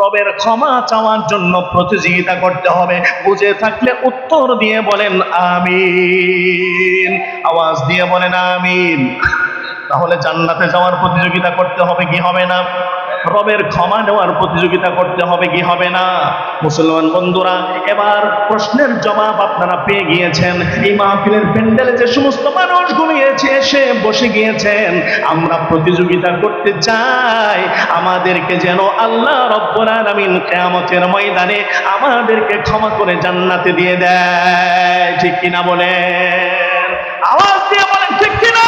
রবের ক্ষমা চাওয়ার জন্য প্রতিযোগিতা করতে হবে। বুঝে থাকলে উত্তর দিয়ে বলেন আমিন, আওয়াজ দিয়ে বলেন আমিন। তাহলে জান্নাতে যাওয়ার প্রতিযোগিতা করতে হবে কি হবে না? রবের ক্ষমা নেওয়ার প্রতিযোগিতা করতে হবে কি হবে না? মুসলমান বন্ধুরা, এবার প্রশ্নের জবাব আপনারা পেয়ে গিয়েছেন। এই মাহফিলের প্যান্ডেলে যে সমস্ত মানুষ ঘুমিয়েছে এসে বসে গিয়েছেন, আমরা প্রতিযোগিতা করতে চাই আমাদেরকে যেন আল্লাহ রব্বুল আলামিন কিয়ামতের ময়দানে আমাদেরকে ক্ষমা করে জান্নাতে দিয়ে দেয়। ঠিক কিনা বলেন? আওয়াজ দিয়ে বলেন ঠিক কিনা?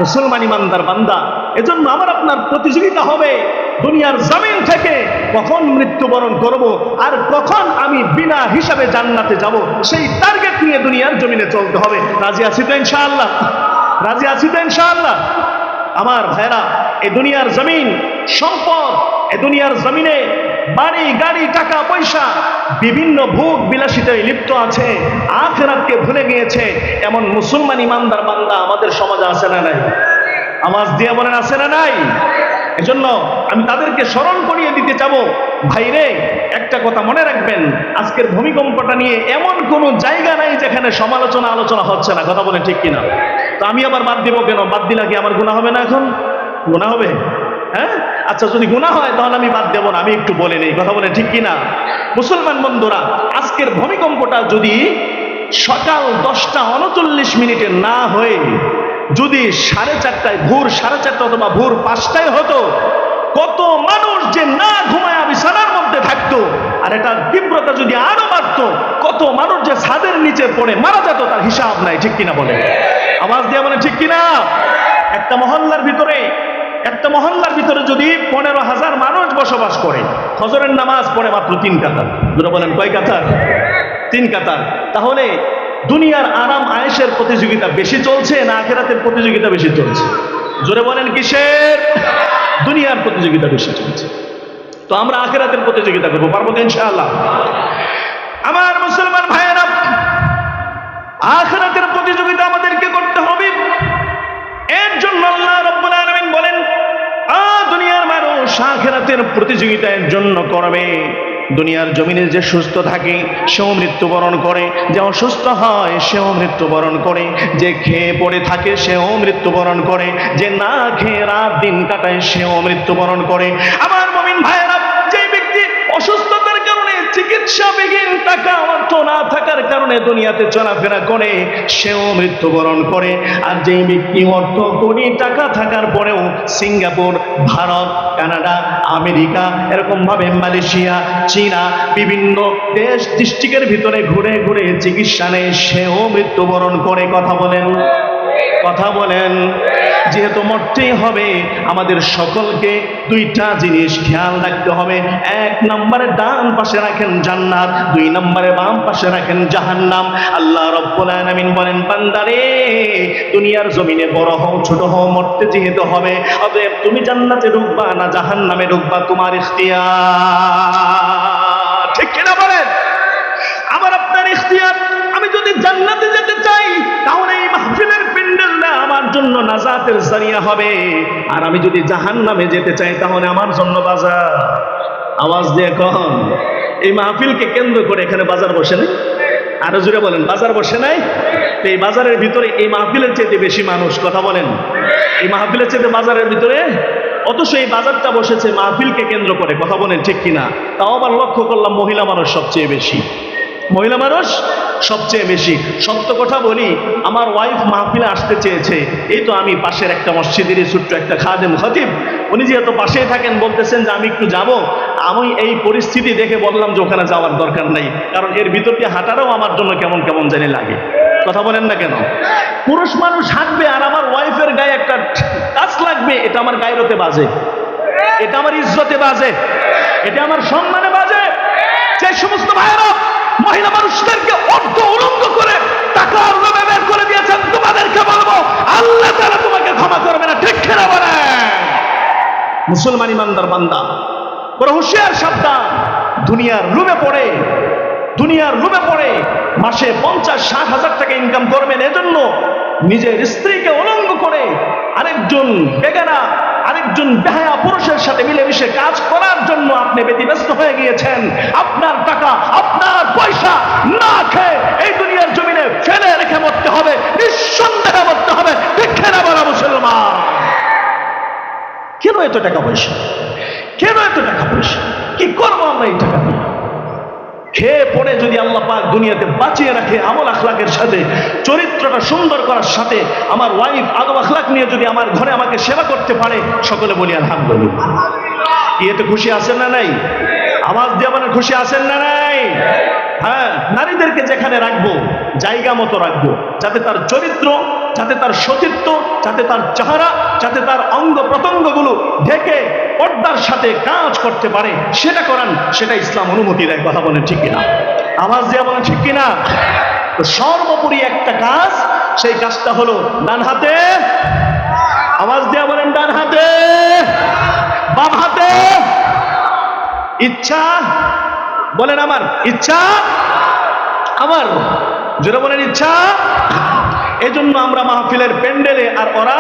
মুসলমান ইমানদার বান্দা, এজন্য আমার আপনার প্রতিযোগিতা হবে দুনিয়ার জমিন থেকে কখন মৃত্যুবরণ করব আর কখন আমি বিনা হিসাবে জান্নাতে যাব, সেই টার্গেট নিয়ে দুনিয়ার জমিনে চলতে হবে। রাজি আছি তো ইনশাআল্লাহ? রাজি আছি তো ইনশাআল্লাহ? আমার ভাইরা, এই দুনিয়ার জমিন সম্পদ, এই দুনিয়ার জমিনে বাড়ি গাড়ি টাকা পয়সা বিভিন্ন ভোগ বিলাসিতায় লিপ্ত আছে, আখিরাতকে ভুলে গিয়েছে এমন মুসলমান ইমানদার বান্দা আমাদের সমাজে আছে না নাই? আওয়াজ দিয়ে বলেন আছে না নাই? এজন্য আমি তাদেরকে স্মরণ করিয়ে দিতে চাবো, ভাইরে একটা কথা মনে রাখবেন, আজকের ভূমিকম্পটা নিয়ে এমন কোন জায়গা নাই যেখানে সমালোচনা আলোচনা হচ্ছে না। কথা বলেন ঠিক কিনা? তো আমি আবার বাদ দিব কেন? বাদ দিলে কি আমার গুনাহ হবে না? এখন গুনাহ হবে? হ্যাঁ, আচ্ছা যদি গুনাহ হয় তাহলে আমি বাদ দেব না, আমি একটু বলে নেই। কথা বলেন ঠিক কিনা? মুসলমান বন্ধুরা, আজকের ভূমিকম্পটা যদি সকাল 10:39 না হয়ে যদি 4:30টায়, ভোর 4:30 অথবা ভোর 5টায় হতো, কত মানুষ যে না ঘুমায়া বিছানার মধ্যে থাকতো, আর এটার তীব্রতা যদি আরো বাড়তো, কত মানুষ যে ছাদের নিচে পড়ে মারা যেত তার হিসাব নাই। ঠিক কিনা বলে? আওয়াজ দিয়ে বলে ঠিক কিনা? একটা মহল্লার ভিতরে যদি 15,000 মানুষ বসবাস করে, ফজরের নামাজ পড়ে মাত্র 3 কাতার। দুটো বলেন কয় কাতার? 3 কাতার। তাহলে দুনিয়ার আরাম আয়েশের প্রতিযোগিতা বেশি চলছে না আখিরাতের প্রতিযোগিতা বেশি চলছে? জোরে বলেন কিসের? দুনিয়ার প্রতিযোগিতা বেশি চলছে। তো আমরা আখিরাতের প্রতিযোগিতা করবো, পারবো তো ইনশাআল্লাহ? আমার মুসলমান ভাইয়েরা, আখিরাতের প্রতিযোগিতা আমাদেরকে করতে হবে। এর জন্য আল্লাহ রাব্বুল আলামিন বলেন, দুনিয়ার মানুষ আখিরাতের প্রতিযোগিতা এর জন্য করবে। দুনিয়ার জমিনে যে সুস্থ থাকে সেও মৃত্যুবরণ করে, যে অসুস্থ হয় সেও মৃত্যুবরণ করে, যে খেয়ে পড়ে থাকে সেও মৃত্যুবরণ করে, যে না খেয়ে রাত দিন কাটায় সেও মৃত্যুবরণ করে। আমার মুমিন ভাইয়েরা, যে ব্যক্তি অসুস্থতার কারণে চিকিৎসাবিহীন টাকা অর্থ না থাকার কারণে দুনিয়াতে চলাফেরা করে সেও মৃত্যুবরণ করে। আর যেই ব্যক্তি অর্থ কোটি টাকা থাকার পরেও সিঙ্গাপুর, ভারত, কানাডা, আমেরিকা, এরকম ভাবে মালয়েশিয়া, চীনা, বিভিন্ন দেশ ডিস্ট্রিক্টের ভিতরে ঘুরে ঘুরে চিকিৎসা নেয়, সেও মৃত্যুবরণ করে। কথা বলেন? কথা বলেন? যেহেতু মরতেই হবে, আমাদের সকলকে দুইটা জিনিস খেয়াল রাখতে হবে। 1 নম্বরে ডান পাশে রাখেন জান্নাত, 2 নম্বরে বাম পাশে রাখেন জাহান্নাম। আল্লাহ রাব্বুল আলামিন বলেন, বান্দারে দুনিয়ার জমিনে বড় হও ছোট হও, মরতে যেহেতু হবে, অতএব তুমি জান্নাতে ঢুকবা না জাহান্নামে ঢুকবা, তোমার ইখতিয়ার। ঠিক কিনা বলেন? আমার আপনার ইখতিয়ার। আমি যদি জান্নাতে যেতে চাই তাহলে এই মাহফিলের প্যান্ডেলটা আমার জন্য নাজাতের জারিয়া হবে, আর আমি যদি জাহান্নামে যেতে চাই তাহলে আমার জন্য বাজার। আওয়াজ দিয়ে কখন? এই মাহফিলকে কেন্দ্র করে এখানে বাজার বসে নাই? আরো জোরে বলেন, বাজার বসে নাই? তো এই বাজারের ভিতরে এই মাহফিলের চাইতে বেশি মানুষ। কথা বলেন? এই মাহফিলের চাইতে বাজারের ভিতরে, অথচ এই বাজারটা বসেছে মাহফিলকে কেন্দ্র করে। কথা বলেন ঠিক কিনা? তাও আবার লক্ষ্য করলাম মহিলা মানুষ সবচেয়ে বেশি। মহিলা মানুষ সবচেয়ে বেশি। সত্য কথা বলি, আমার ওয়াইফ মাহফিলে আসতে চেয়েছে, এই তো আমি পাশের একটা মসজিদের ছোট্ট একটা খাদেম খতিব, উনি যেহেতু পাশেই থাকেন বলতেছেন যে আমি একটু যাব। আমি এই পরিস্থিতি দেখে বললাম যে ওখানে যাওয়ার দরকার নাই, কারণ এর ভিতর দিয়ে হাঁটারও আমার জন্য কেমন কেমন জানি লাগে। কথা বলেন না কেন? পুরুষ মানুষ হাঁটবে আর আমার ওয়াইফের গায়ে একটা টাচ লাগবে, এটা আমার গায়রতে বাজে, এটা আমার ইজ্জতে বাজে, এটা আমার সম্মানে বাজে। যে সমস্ত ভাইয়েরা মহিলা মানুষদেরকে অর্ধ উলঙ্গ করে টাকার লোভে বের করে দিয়েছেন, তোমাদেরকে বলবো আল্লাহ তাআলা তোমাকে ক্ষমা করবে না। ঠিক কিনা বলেন? মুসলমান ইমানদার বান্দা, বড় হুঁশিয়ার সাবধান। দুনিয়ার লোভে পড়ে মাসে 50-60 হাজার টাকা ইনকাম করবেন, এজন্য নিজের স্ত্রীকে উলঙ্গ করে আরেকজন বেগানা আরেকজন বেহায়া পুরুষের সাথে মিলেমিশে কাজ করার জন্য আপনি ব্যতিব্যস্ত হয়ে গিয়েছেন। আপনার টাকা, আপনার পয়সা না খেয়ে এই দুনিয়ার জমিনে ফেলে রেখে মরতে হবে, নিঃসন্দেহে মরতে হবে। ঠিক না বলা মুসলমান? কেন এত টাকা পয়সা? কেন এত টাকা পয়সা? কি করবো আমরা এই টাকা দিয়ে? খেয়ে পড়ে যদি আল্লাহ পাক দুনিয়াতে বাঁচিয়ে রাখে আমল আখলাকের সাথে, চরিত্রটা সুন্দর করার সাথে, আমার ওয়াইফ আদব আখলাক নিয়ে যদি আমার ঘরে আমাকে সেবা করতে পারে, সকলে বলি আলহামদুলিল্লাহ। এতে খুশি আছেন না নাই? আওয়াজ দিয়ে মানে খুশি আছেন না নাই? হ্যাঁ, নারীদেরকে যেখানে রাখবো জায়গা মতো রাখবো, যাতে তার চরিত্র, যাতে তার সতীত্ব, যাতে তার চেহারা, যাতে তার অঙ্গ প্রত্যঙ্গগুলো ঢেকে পর্দার সাথে কাজ করতে পারে, সেটা করান। সেটা ইসলাম অনুমতি দেয়। কথা বলেন ঠিক কিনা? আওয়াজ দিয়ে বলেন ঠিক কিনা? তো সর্বোপরি একটা কাজ, সেই কাজটা হলো ডান হাতে, আওয়াজ দিয়ে বলেন ডান হাতে, বাম হাতে ইচ্ছা, বলেন আমার ইচ্ছা, আমার জোরে বলেন ইচ্ছা। এজন্য আমরা মাহফিলের প্যান্ডেলে আর ওরা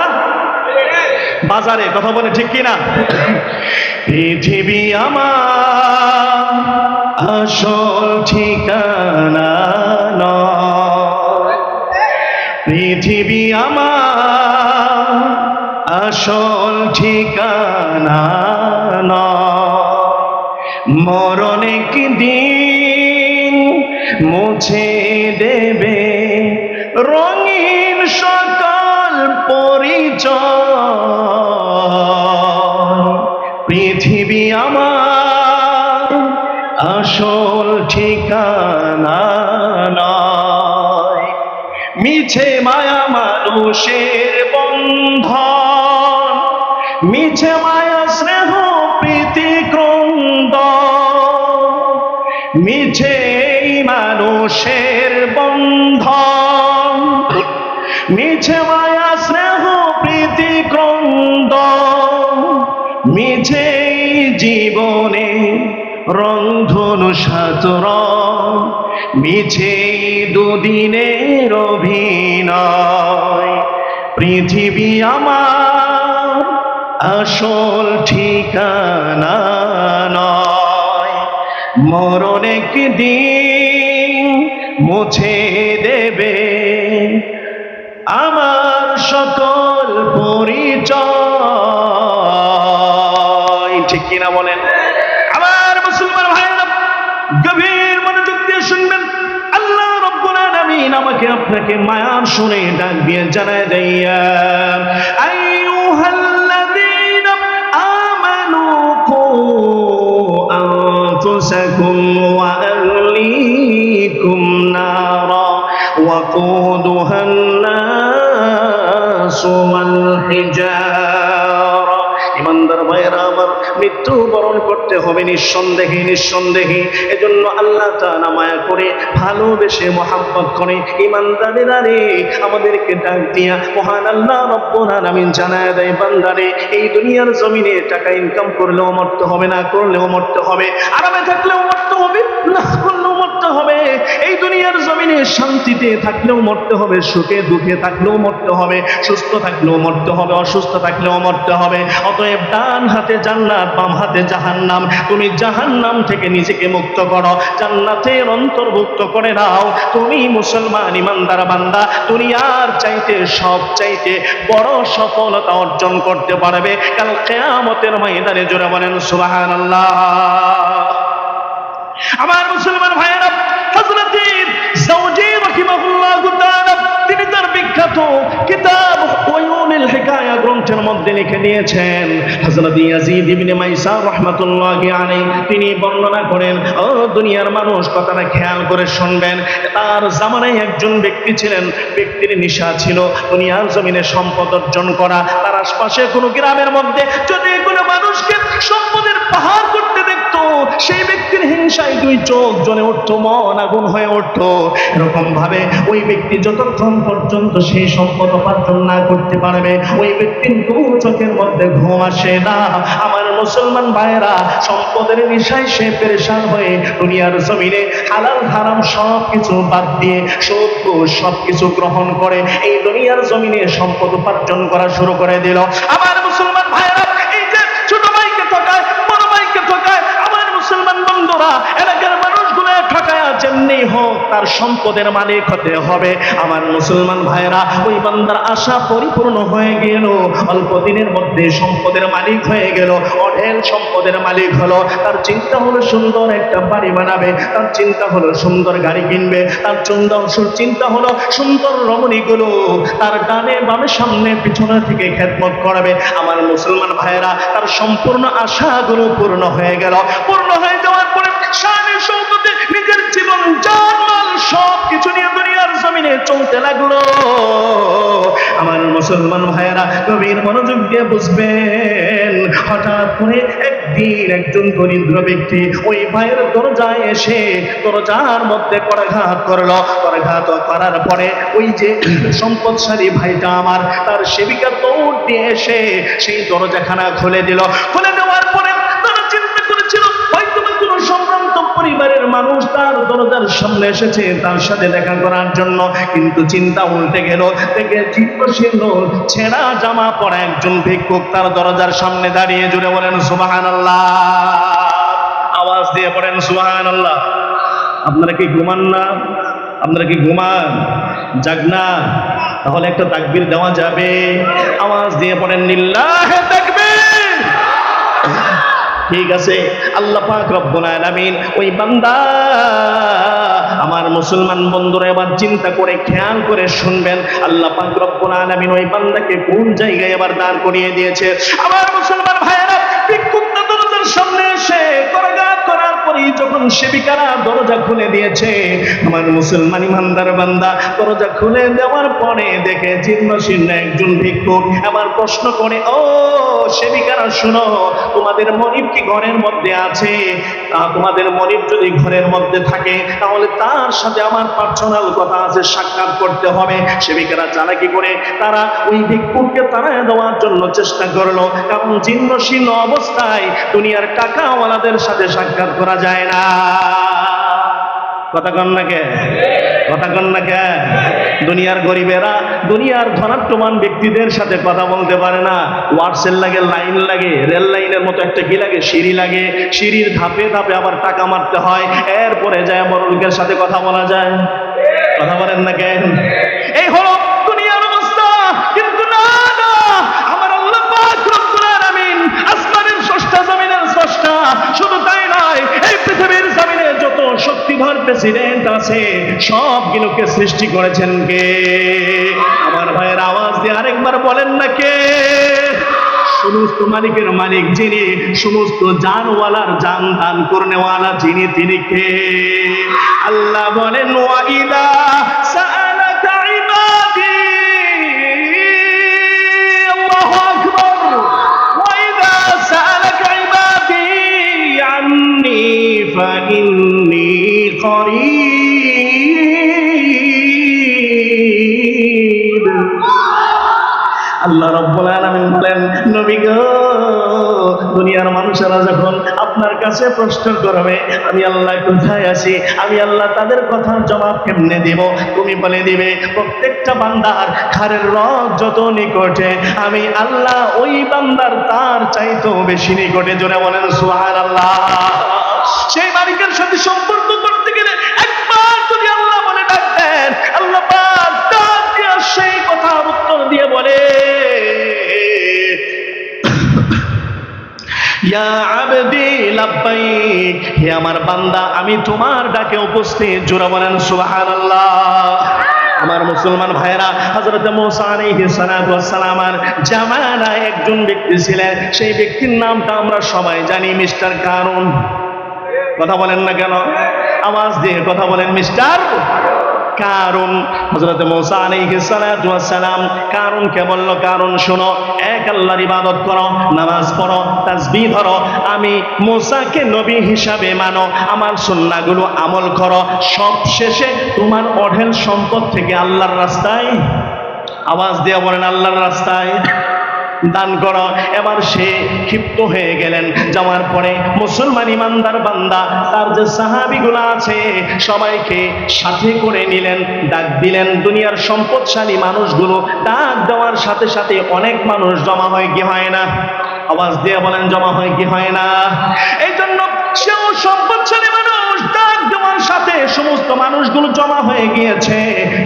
বাজারে। কথা বলে ঠিক কিনা? পৃথিবী আমার আসল ঠিকানা নয়, পৃথিবী আমার আসল ঠিকানা নয়, মরণ একদিন মুছে দেবে রঙিন সকল পরিচয়। পৃথিবী আমার আসল ঠিকানা নয়, মিছে মায়া মানুষের বন্ধন, মিছে মায়া স্নেহ প্রীতি ক্রন্দন, মিছে মানুষের বন্ধন, মিছে মায়া স্নেহ প্রীতি ক্রন্দন, মিছে জীবনে রংধনু সাতরং, মিছে দুদিনের অভিনয়। পৃথিবী আমার আসল ঠিকানা নয়, মরণ একদিন মুছে দেবে আমার সকল পরিচয়। ঠিক কিনা বলেন? আমার মুসলমান ভাইরা গভীর মনোযোগ দিয়ে শুনবেন। আল্লাহ রাব্বুল আলামিন আমাকে আপনাকে মায়ার শুনে ডাক দিয়ে জানায় দেয়া, আইয়ুহাল্লাযীনা আমানু কু আনফুসাকুম ওয়া আহলিকুম নারা ওয়াকুদুহান নাস ওয়াল হিজারা। ইমানদার ভাইরা আমার, মৃত্যু বরণ করতে হবে নিঃসন্দেহে, নিঃসন্দেহে। এজন্য আল্লাহ তাআলা মায়া করে, ভালোবেসে, মহাব্বত করে ইমানদারেরা রে আমাদেরকে ডাক দিয়া মহান আল্লাহ রাব্বুল আলামিন জানায় দেয়, বান্দারে এই দুনিয়ার জমিনে টাকা ইনকাম করলেও মরতে হবে, না করলেও মরতে হবে, আরামে থাকলেও মরতে হবে, না করলেও মরতে হবে, এই দুনিয়ার জমিনে শান্তিতে থাকলেও মরতে হবে, সুখে দুঃখে থাকলেও মরতে হবে, সুস্থ থাকলেও মরতে হবে, অসুস্থ থাকলেও মরতে হবে। অতএব ডান হাতে জান্নাত, বাম হাতে জাহান্নাম। তুমি জাহান্নাম থেকে নিজেকে মুক্ত করো, জান্নাতের অন্তর্ভুক্ত করে নাও। তুমি মুসলমান ইমানদার বান্দা দুনিয়ার চাইতে সব চাইতে বড় সফলতা অর্জন করতে পারবে কাল কিয়ামতের ময়দানে। জোরে বলেন সুবহানাল্লাহ। আমার মুসলমান ভাইয়েরা, হযরত জাওজি রাহিমাহুল্লাহু তাআলা তিনি তার বিখ্যাত কিতাব ওয়ায়ুনুল হিকায়া গ্রন্থের মধ্যে লিখে দিয়েছেন, হযরত ইয়াজিদ ইবনে মাইসার রাহমাতুল্লাহি আলাইহি তিনি বর্ণনা করেন, ও দুনিয়ার মানুষ কথাটা খেয়াল করে শুনবেন। তার জামানায় একজন ব্যক্তি ছিলেন, ব্যক্তির নেশা ছিল দুনিয়ার জমিনে সম্পদ অর্জন করা। তার আশপাশে কোনো গ্রামের মধ্যে যদি কোনো মানুষকে সম্পদের পাহাড় করতে দেখতো, সেই ব্যক্তির হিংসায় দুই চোখ জ্বলে উঠতো, মন আগুন হয়ে উঠতো। এরকম ভাবে ওই ব্যক্তি যতক্ষণ পর্যন্ত সেই সম্পদ উপার্জন না করতে পারবে, ওই ব্যক্তির দু চোখের মধ্যে ঘুম আসে না। আমার মুসলমান ভাইয়েরা, সম্পদের নেশায় সে পেরেশান হয়ে দুনিয়ার জমিনে হালাল হারাম সব কিছু বাদ দিয়ে সুদ ঘুষ সব কিছু গ্রহণ করে এই দুনিয়ার জমিনে সম্পদ উপার্জন করা শুরু করে দিল। আমার মুসলমান ভাইয়েরা, বাবা এলাকার মানুষগুলো ঠকায়া যেমনি হোক তার সম্পদের মালিক হতে হবে। আমার মুসলমান ভাইরা, ওই বান্দার আশা পরিপূর্ণ হয়ে গেল, অল্প দিনের মধ্যে সম্পদের মালিক হয়ে গেল, অঢেল সম্পদের মালিক হলো। তার চিন্তা হলো সুন্দর একটা বাড়ি বানাবে, তার চিন্তা হলো সুন্দর গাড়ি কিনবে, তার চিন্তা হলো সুন্দর রমণীগুলো তার ডানে বামে সামনে পিছনে থেকে খেদমত করবে। আমার মুসলমান ভাইরা, তার সম্পূর্ণ আশাগুলো পূর্ণ হয়ে গেল। পূর্ণ হয়ে যাওয়ার পরে শানে শৌকতে নিজের জীবন জানমাল সব কিছু নিয়ে দুনিয়ার জমিনে চলতে লাগলো। আমার মুসলমান ভাইরা, গভীর মনোযোগ দিয়ে বুঝবেন, হঠাৎ করে একদিন একজন দরিদ্র ব্যক্তি ওই ভাইয়ের দরজায় এসে দরজার মধ্যে করাঘাত করলো। করাঘাত করার পরে ওই যে সম্পদশালী ভাইটা আমার, তার সেবিকা দৌড় দিয়ে এসে সেই দরজাখানা খুলে দিল। খুলে দেওয়ার পরে তারা চিন্তা করেছিল হয়তো কোনো সম্ভ্রান্ত পরিবারের মানুষ তার দরজার সামনে এসেছে তার সাথে দেখা করার জন্য, কিন্তু চিন্তা উল্টে গেল। থেকে জীর্ণশীর্ণ ছেঁড়া জামা পরা একজন ভিক্ষুক তার দরজার সামনে দাঁড়িয়ে, জুড়ে বলেন সুবহানাল্লাহ, আওয়াজ দিয়ে পড়েন সুবহানাল্লাহ। আপনারা কি ঘুমান না? আপনারা কি ঘুমান? জাগ না? তাহলে একটা তাকবীর দেওয়া যাবে? আওয়াজ দিয়ে পড়েন লিল্লাহে তাকবীর। ঠিক আছে, আল্লাহ পাক রব্বুল আলামিন ওই বান্দা, আমার মুসলমান বন্ধুরা এবার চিন্তা করে খেয়াল করে শুনবেন, আল্লাহ পাক রব্বুল আলামিন ওই বান্দাকে কোন জায়গায় এবার দাঁড় করিয়ে দিয়েছে। আমার মুসলমান ভাইয়েরা, ভিক্ষুকটা দরজার সামনে এসে করাঘাত করার পরে যখন সেবিকারা দরজা খুলে দিয়েছে, আমার মুসলমান ইমানদার বান্দা দরজা খুলে দেওয়ার পরে দেখে জীর্ণশীর্ণ একজন ভিক্ষুক। আবার প্রশ্ন করে, ও সেবিকারা শুনো, তোমাদের মনিব কি ঘরের মধ্যে আছে? তোমাদের মনিব যদি ঘরের মধ্যে থাকে তাহলে তার সাথে আমার পার্সোনাল কথা আছে, সাক্ষাৎ করতে হবে। সেবিকারা চালাকি করে তারা ওই ভিক্ষুককে তাড়ায় দেওয়ার জন্য চেষ্টা করলো, কারণ জীর্ণশীর্ণ অবস্থায় দুনিয়ার টাকাওয়ালাদের সাথে সাক্ষাৎ করা যায় না। কথা কন না কে? কথা কন না কে? দুনিয়ার গরিবেরা দুনিয়ার ধনাঢ্যমান ব্যক্তিদের সাথে কথা বলতে পারে না। ওয়াটসেল লাগে, লাইন লাগে, রেল লাইনের মতো একটা কি লাগে, সিঁড়ি লাগে, সিঁড়ির ধাপে ধাপে আবার টাকা মারতে হয়, এরপরে যায় বড় লোকের সাথে কথা বলা যায়। কথা বলেন না কেন? এই হলো দুনিয়ার অবস্থা। কিন্তু না না, আমার আল্লাহ পাক রব্বুল আলামিন আসমানের স্রষ্টা, জমিনের স্রষ্টা, শুধু তাই নয়, এই পৃথিবীর জমিনে যত শক্তিধর প্রেসিডেন্ট আছে সবগুলোকে সৃষ্টি করেছেন কে? আমার ভাইয়ের আওয়াজ দিয়ে আরেকবার বলেন না কে? সমস্ত মালিকের মালিক যিনি, সমস্ত জানওয়ালার জান দান করনেওয়ালা যিনি, তিনি কে? আল্লাহ বলেন, ওয়াইদা সাআলাকা ইবাদি, আল্লাহু আকবার, ওয়াইদা সাআলাকা ইবাদি আন্নি ফাইন্নী করিব। আল্লাহ রাব্বুল আলামিন বলেন, নবী গো, দুনিয়ার মানুষেরা যখন আপনার কাছে প্রশ্ন করবে আমি আল্লাহ কোথায় আছি, আমি আল্লাহ তাদের কথার জবাব কেমনে দিব? তুমি বলে দিবে, প্রত্যেকটা বান্দার ঘাড়ের রগ যত নিকটে, আমি আল্লাহ ওই বান্দার তার চাইতেও বেশি নিকটে। জোরে বলেন সুবহানাল্লাহ। সেই মালিকের সাথে সম্পর্ক করতে গেলে একবার যদি আল্লাহ বলে ডাক দেন, আল্লাহ পাক ডাক দিয়ে সেই কথার উত্তর দিয়ে বলে, ইয়া আবদি লাব্বাইক, হে আমার বান্দা আমি তোমার ডাকে উপস্থিত। জোরে বলেন সুবহানাল্লাহ। আমার মুসলমান ভাইরা, হযরত মূসা আলাইহিস সালাতু ওয়াস সালামের জামানায় একজন ব্যক্তি ছিলেন, সেই ব্যক্তির নামটা আমরা সবাই জানি, মিস্টার কারুন। কথা বলেন না কেন? আওয়াজ দিয়ে কথা বলেন, মিস্টার কারুন। হযরত মূসা আলাইহিস সালাতু ওয়াস সালাম কারুনকে বলল, কারুন শোনো, এক আল্লাহর ইবাদত করো, নামাজ পড়ো, তাসবিহ ধরো, আমি মূসাকে নবী হিসাবে মানো, আমার সুন্নাহগুলো আমল করো, সব শেষে তোমার অঢেল সম্পদ থেকে আল্লাহর রাস্তায়, আওয়াজ দিয়ে বলেন আল্লাহর রাস্তায় দান করো। এবার সে ক্ষিপ্ত হয়ে গেলেন। যাওয়ার পরে মুসলমান ইমানদার বান্দা তার যে সাহাবীগুলো আছে সবাইকে সাথে করে নিলেন, ডাক দিলেন। দুনিয়ার সম্পদশালী মানুষগুলো ডাক দেওয়ার সাথে সাথে অনেক মানুষ জমা হয় কি হয় না? আওয়াজ দিয়ে বলেন জমা হয় কি হয় না? এই জন্য সেও সম্পদশালী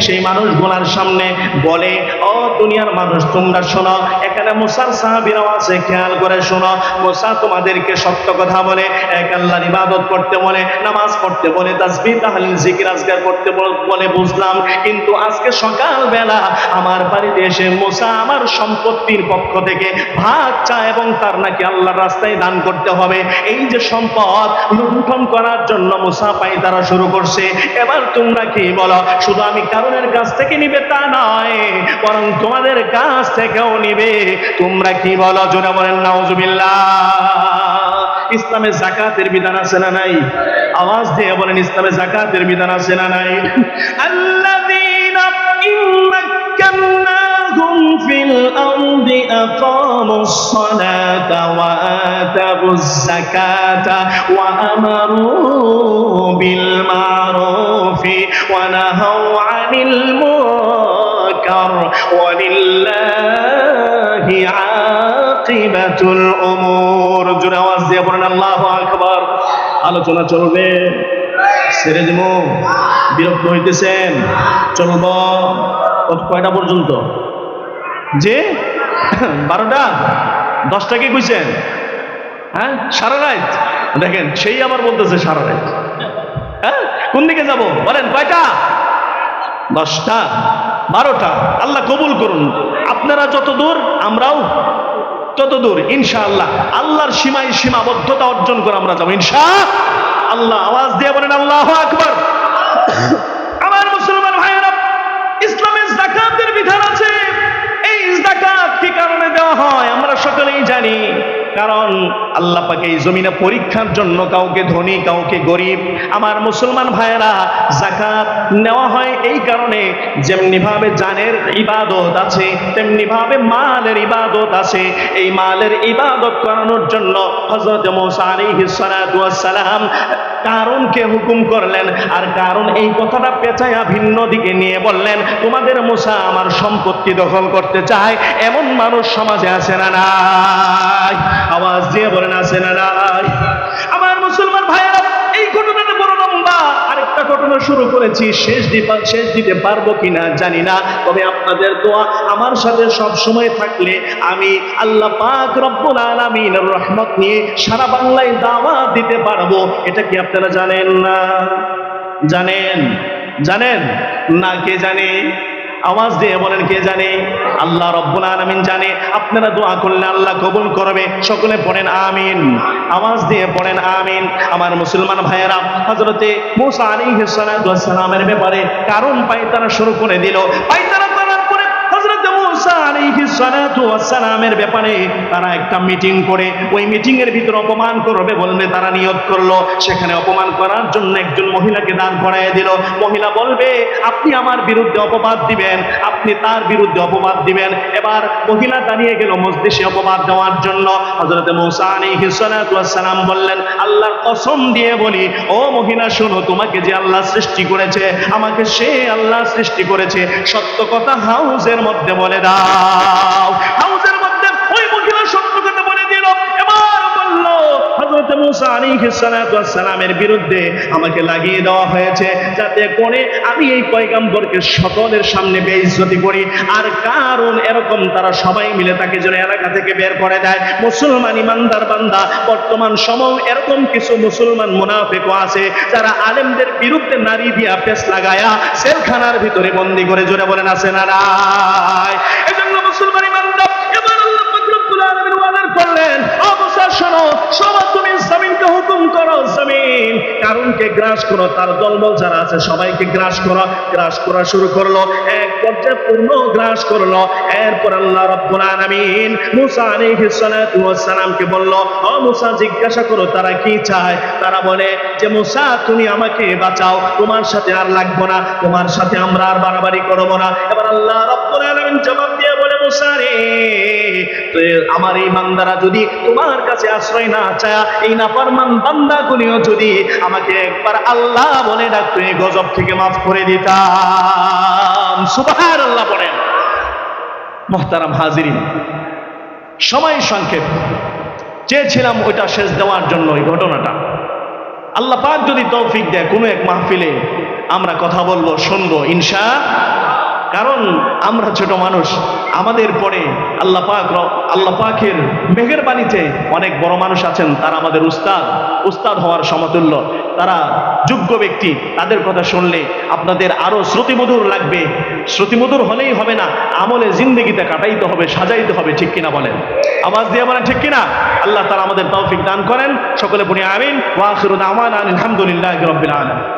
সেই মানুষগুলার সামনে বলে, ও দুনিয়ার মানুষ তোমরা শোনো, এখানে মুসার সাহাবীরাও আছে, খেয়াল করে শোনো। মুসা তোমাদেরকে সত্য কথা বলে, এক আল্লাহর ইবাদত করতে বলে, নামাজ পড়তে বলে, তাসবিহ তাহলিল জিকির আজকার করতে বলে, বুঝলাম। কিন্তু আজকে সকালবেলা আমার বাড়িতে এসে মুসা আমার সম্পত্তির পক্ষ থেকে ভাগ চায় এবং তার নাকি আল্লাহর রাস্তায় দান করতে হবে। এই যে সম্পদ লুণ্ঠন করার জন্য মুসা পায়তারা শুরু করছে। এবার তোমরা কি বলো, শুধু আমি কারণের কাছ থেকে নিবে তা নয়, বরং তোমাদের কাছ থেকেও নিবে। তোমরা কি বলো? জোরে বলেন নাউজুবিল্লাহ। ইসলামে যাকাতের বিধান আছে না নাই? আওয়াজ দিয়ে বলেন, ইসলামে যাকাতের বিধান আছে না নাই? আল্লাযীনা ইম্মাক্কান্নাহুম ফিল আরদি আকামুস সালাতা ওয়া আতাবুজ যাকাতা ওয়া আমারু বিল মারুফি ওয়া নাহাউ আনিল মুনকার ওয়া লিল্লাহি আকিবাতুল উমুর। জোরে আওয়াজ দিয়ে বলেন আল্লাহু আকবার। আলোচনা চলবে, ছেড়ে দিব? বিরক্ত হইতেছেন? চলব কয়টা পর্যন্ত? যে 12টা 10টা কি কইছেন? হ্যাঁ, সারা রাত। দেখেন সেই আবার বলতেছে সারা রাত। হ্যাঁ, কোন দিকে যাব বলেন? কয়টা? 10টা 12টা। আল্লাহ কবুল করুন। আপনারা যত দূর আমরাও তত দূর ইনশাআল্লাহ। আল্লাহর সীমায় সীমাবদ্ধতা অর্জন করে আমরা যাবো ইনশাআল্লাহ। আওয়াজ দিয়ে বলেন আল্লাহু আকবার। আমার মুসলমান ভাইয়েরা, ইসলামের যাকাতের বিধান আছে। এই যাকাত কি কারণে দেওয়া হয় আমরা সকলেই জানি। কারণ আল্লাহ পাক এই জমিনে পরীক্ষার জন্য কাউকে ধনী কাউকে গরিব। আমার মুসলমান ভাইয়েরা, যাকাত নেওয়া হয় এই কারণে, যেমনি ভাবে জানের ইবাদত আছে তেমনি ভাবে মালের ইবাদত আছে। এই মালের ইবাদত করানোর জন্য হযরত মুসা আলাইহিস সালাতু ওয়াস সালাম কারণকে হুকুম করলেন। আর কারণ এই কথাটা পেঁচায়া ভিন্ন দিকে নিয়ে বললেন, তোমাদের মুসা আমার সম্পত্তি দখল করতে চায়। এমন মানুষ সমাজে আছে না নাই? আওয়াজ দিয়ে বলেন আছে না নাই? আমার মুসলমান ভাইয়েরা, এই ঘটনাটা বড় লম্বা। আরেকটা ঘটনা শুরু করেছি, শেষ দিতে পারবো কিনা জানি না। তবে আপনাদের দোয়া আমার সাথে সব সময় থাকলে আমি আল্লাহ পাক রব্বুল আলামিনের রহমত নিয়ে সারা বাংলায় দাওয়াত দিতে পারবো। এটা কি আপনারা জানেন না? জানেন না? কে জানে? আওয়াজ দিয়ে বলেন কে জানে? আল্লাহ রব্বুল আলামিন জানে। আপনারা দোয়া করলে আল্লাহ কবুল করবে। সকলে পড়েন আমিন। আওয়াজ দিয়ে পড়েন আমিন। আমার মুসলমান ভাইয়েরা, হযরতে মুসা আলাইহিস সালাতু ওয়াস সালামের ব্যাপারে কারণ পায়তারা শুরু করে দিল। পায়তারা করার পরে হযরতে মুসা আলাইহিস সালাতু ওয়াস সালামের ব্যাপারে তারা একটা মিটিং করে, ওই মিটিং এর ভিতরে অপমান করবে বলবে তারা নিয়ত করলো। সেখানে অপমান করার জন্য একজন মহিলাকে দাঁড় করায় দিল। মহিলা বলবে, আপনি আমার বিরুদ্ধে অপবাদ দিবেন, আপনি তার বিরুদ্ধে অপবাদ দিবেন। এবার মহিলা দাঁড়িয়ে গেল মজলিসে অপবাদ দেওয়ার জন্য। হযরতে মুসা আলাইহিস সালাতু ওয়াস সালাম বললেন, আল্লাহর কসম দিয়ে বলি, ও মহিলা শোনো, তোমাকে যে আল্লাহ সৃষ্টি করেছে, আমাকে সে আল্লাহ সৃষ্টি করেছে, সত্য কথা হাউজের মধ্যে বলে দাও। হাউজের মধ্যে ওই মহিলা সত্য কথা বলে দিল। এবার বলল, হযরত মুসা আলাইহিস সালাতু ওয়াস সালামের বিরুদ্ধে আমাকে লাগিয়ে দেওয়া হয়েছে, যাতে করে আমি এই পয়গম্বরকে সকলের সামনে বেইজ্জতি করি। আর কারণ এরকম, তারা সবাই মিলে তাকে যেন এলাকা থেকে বের করে দেয়। মুসলমান ইমানদার বান্দা, বর্তমান সময় এরকম কিছু মুসলমান মুনাফিকও আছে, যারা আলেমদের বিরুদ্ধে নারী দিয়া পেশ লাগায়া সেলখানার ভিতরে বন্দী করে। জোরে বলেন আছে না নাই? এজন্য মুসলমান ইমানদার, এবার আল্লাহ পাক রব্বুল আলামিন ওয়াদা করলেন, ও মুসা শোনো, সবাই তুমি জমিনকে হুকুম করো, জমিন কারণকে গ্রাস করো, তার দলবল যারা আছে সবাইকে গ্রাস করো। গ্রাস করা শুরু করলো, এক পর্যায়ে পূর্ণ গ্রাস করলো। এরপর আল্লাহ রাব্বুল আলামিন মুসা আলাইহিস সালাতু ওয়াস সালামকে বলল, ও মুসা জিজ্ঞাসা করো তারা কি চায়। তারা বলে যে, মুসা তুমি আমাকে বাঁচাও, তোমার সাথে আর লাগবো না, তোমার সাথে আমরা আর বাড়াবাড়ি করবো না। এবার আল্লাহ রাব্বুল আলামিন জবাব দিয়ে বলে, মুসা রে, আমার এই বান্দারা যদি তোমার কাছে আশ্রয় না চায়, এই নাফরমান বান্দাগুলিও যদি আমাকে একবার আল্লাহ বলে ডাকতো, এই গজব থেকে মাফ করে দিতাম। সুবহানাল্লাহ পড়েন। মুহতারাম হাজিরিন, সময় সংক্ষেপ, চেয়েছিলাম ওইটা শেষ দেওয়ার জন্য এই ঘটনাটা। আল্লাহ পাক যদি তৌফিক দেয় কোনো এক মাহফিলে আমরা কথা বলবো, শুনবো কারণ আমরা ছোট মানুষ, আমাদের পরে আল্লাহ পাকের মেহেরবানিতে অনেক বড় মানুষ আছেন, তারা আমাদের উস্তাদ হওয়ার সমতুল্য, তারা যোগ্য ব্যক্তি। তাদের কথা শুনলে আপনাদের আরো শ্রুতিমধুর লাগবে। শ্রুতিমধুর হলেই হবে না, আমলে জিন্দেগিতে কাটাইতে হবে, সাজাইতে হবে। ঠিক কিনা বলেন? আওয়াজ দিয়ে বলেন ঠিক কিনা? আল্লাহ তাআলা আমাদের তৌফিক দান করেন। সকলে বলি আমিন। ওয়া আখিরু দাওয়ানা আলহামদুলিল্লাহি রাব্বিল আলামিন।